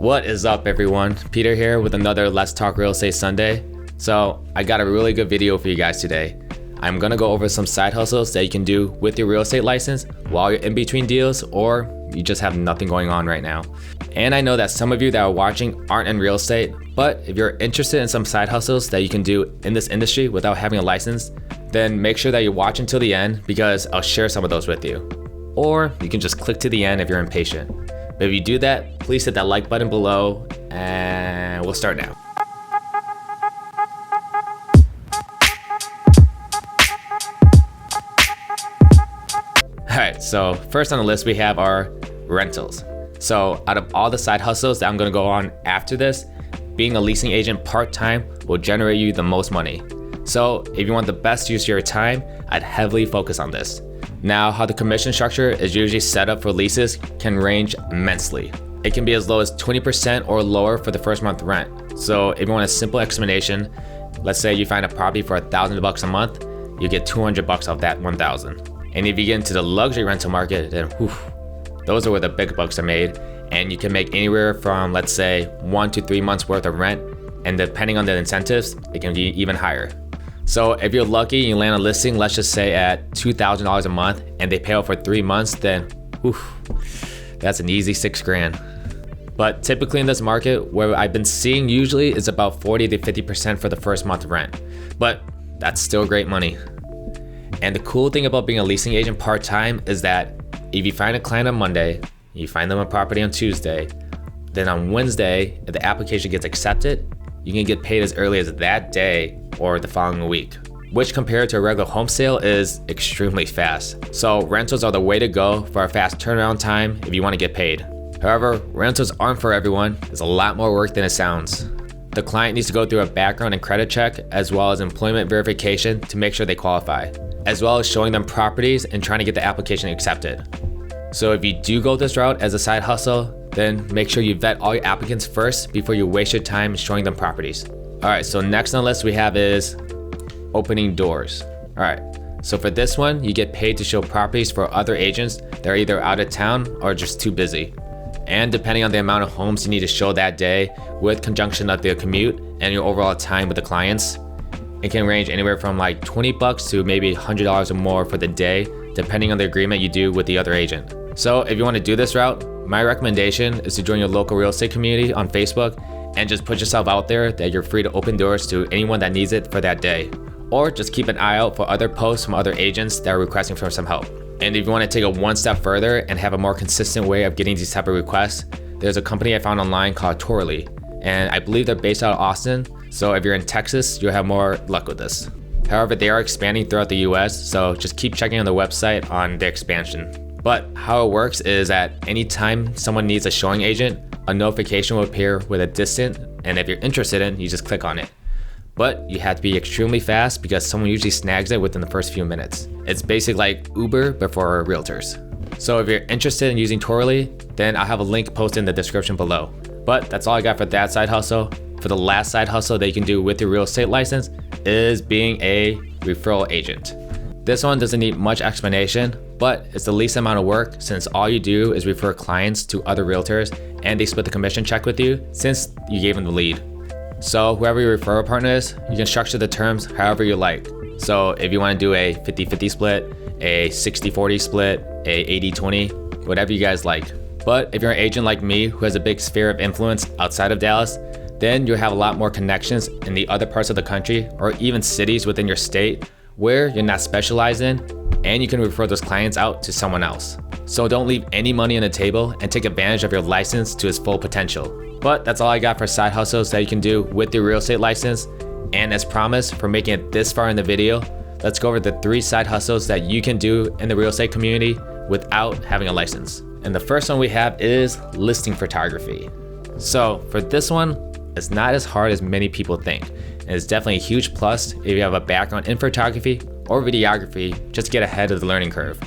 What is up, everyone? Peter here with another Let's Talk Real Estate Sunday. So I got a really good video for you guys today. I'm gonna go over some side hustles that you can do with your real estate license while you're in between deals, or you just have nothing going on right now. And I know that some of you that are watching aren't in real estate, but if you're interested in some side hustles that you can do in this industry without having a license, then make sure that you watch until the end because I'll share some of those with you. Or you can just click to the end if you're impatient. But if you do that, please hit that like button below and we'll start now. Alright, so first on the list we have our rentals. So out of all the side hustles that I'm gonna go on after this, being a leasing agent part-time will generate you the most money. So if you want the best use of your time, I'd heavily focus on this. Now, how the commission structure is usually set up for leases can range immensely. It can be as low as 20% or lower for the first month rent. So if you want a simple explanation, let's say you find a property for $1,000 a month, you get $200 off that $1,000. And if you get into the luxury rental market, then those are where the big bucks are made. And you can make anywhere from, let's say, 1 to 3 months worth of rent. And depending on the incentives, it can be even higher. So if you're lucky and you land a listing, let's just say at $2,000 a month and they pay out for 3 months, then that's an easy $6,000. But typically in this market, where I've been seeing usually is about 40 to 50% for the first month rent. But that's still great money. And the cool thing about being a leasing agent part-time is that if you find a client on Monday, you find them a property on Tuesday, then on Wednesday, if the application gets accepted, you can get paid as early as that day or the following week, which compared to a regular home sale is extremely fast. So rentals are the way to go for a fast turnaround time if you want to get paid. However, rentals aren't for everyone. There's a lot more work than it sounds. The client needs to go through a background and credit check as well as employment verification to make sure they qualify, as well as showing them properties and trying to get the application accepted. So if you do go this route as a side hustle, then make sure you vet all your applicants first before you waste your time showing them properties. All right, so next on the list we have is opening doors. All right, so for this one, you get paid to show properties for other agents that are either out of town or just too busy. And depending on the amount of homes you need to show that day with conjunction of the commute and your overall time with the clients, it can range anywhere from like $20 to maybe $100 or more for the day, depending on the agreement you do with the other agent. So if you want to do this route, my recommendation is to join your local real estate community on Facebook and just put yourself out there that you're free to open doors to anyone that needs it for that day. Or just keep an eye out for other posts from other agents that are requesting for some help. And if you want to take it one step further and have a more consistent way of getting these type of requests, there's a company I found online called Torley, and I believe they're based out of Austin. So if you're in Texas, you'll have more luck with this. However, they are expanding throughout the US, so just keep checking on the website on their expansion. But how it works is that anytime someone needs a showing agent, a notification will appear with a distant, and if you're interested in, you just click on it. But you have to be extremely fast because someone usually snags it within the first few minutes. It's basically like Uber, but for realtors. So if you're interested in using Torley, then I'll have a link posted in the description below. But that's all I got for that side hustle. For the last side hustle that you can do with your real estate license is being a referral agent. This one doesn't need much explanation, but it's the least amount of work since all you do is refer clients to other realtors and they split the commission check with you since you gave them the lead. So whoever your referral partner is, you can structure the terms however you like. So if you want to do a 50-50 split, a 60-40 split, a 80-20, whatever you guys like. But if you're an agent like me who has a big sphere of influence outside of Dallas, then you'll have a lot more connections in the other parts of the country or even cities within your state where you're not specialized in, and you can refer those clients out to someone else. So don't leave any money on the table and take advantage of your license to its full potential. But that's all I got for side hustles that you can do with your real estate license. And as promised, for making it this far in the video, let's go over the 3 side hustles that you can do in the real estate community without having a license. And the first one we have is listing photography. So for this one, it's not as hard as many people think. And it's definitely a huge plus if you have a background in photography or videography, just to get ahead of the learning curve.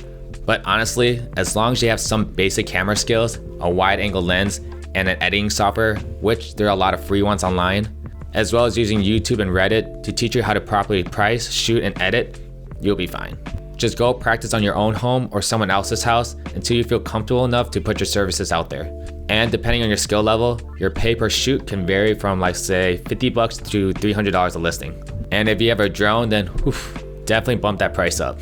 But honestly, as long as you have some basic camera skills, a wide angle lens, and an editing software, which there are a lot of free ones online, as well as using YouTube and Reddit to teach you how to properly price, shoot, and edit, you'll be fine. Just go practice on your own home or someone else's house until you feel comfortable enough to put your services out there. And depending on your skill level, your pay per shoot can vary from like say $50 to $300 a listing. And if you have a drone, then definitely bump that price up.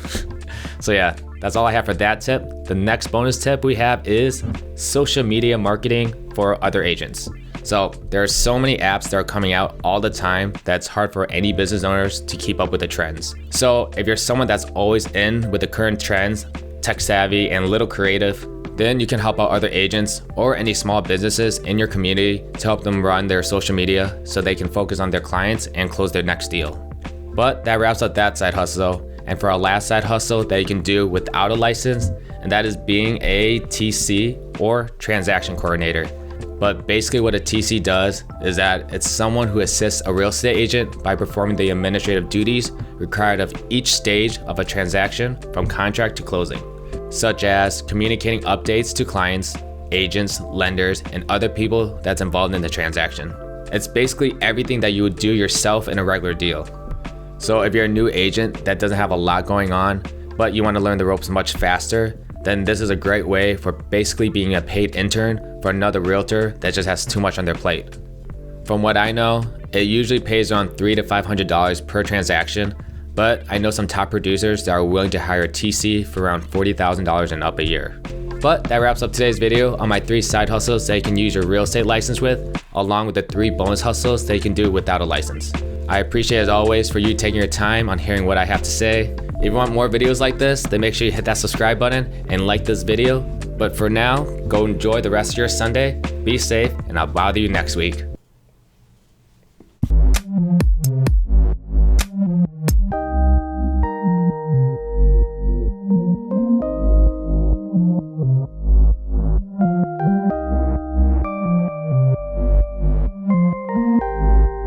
So yeah, that's all I have for that tip. The next bonus tip we have is social media marketing for other agents. So there are so many apps that are coming out all the time that's hard for any business owners to keep up with the trends. So if you're someone that's always in with the current trends, tech savvy and a little creative, then you can help out other agents or any small businesses in your community to help them run their social media so they can focus on their clients and close their next deal. But that wraps up that side hustle. And for our last side hustle that you can do without a license, and that is being a TC or transaction coordinator. But basically what a TC does is that it's someone who assists a real estate agent by performing the administrative duties required of each stage of a transaction from contract to closing, such as communicating updates to clients, agents, lenders, and other people that's involved in the transaction. It's basically everything that you would do yourself in a regular deal. So if you're a new agent that doesn't have a lot going on, but you want to learn the ropes much faster, then this is a great way for basically being a paid intern for another realtor that just has too much on their plate. From what I know, it usually pays around $300 to $500 per transaction, but I know some top producers that are willing to hire a TC for around $40,000 and up a year. But that wraps up today's video on my 3 side hustles that you can use your real estate license with, along with the 3 bonus hustles that you can do without a license. I appreciate as always for you taking your time on hearing what I have to say. If you want more videos like this, then make sure you hit that subscribe button and like this video. But for now, go enjoy the rest of your Sunday, be safe, and I'll bother you next week.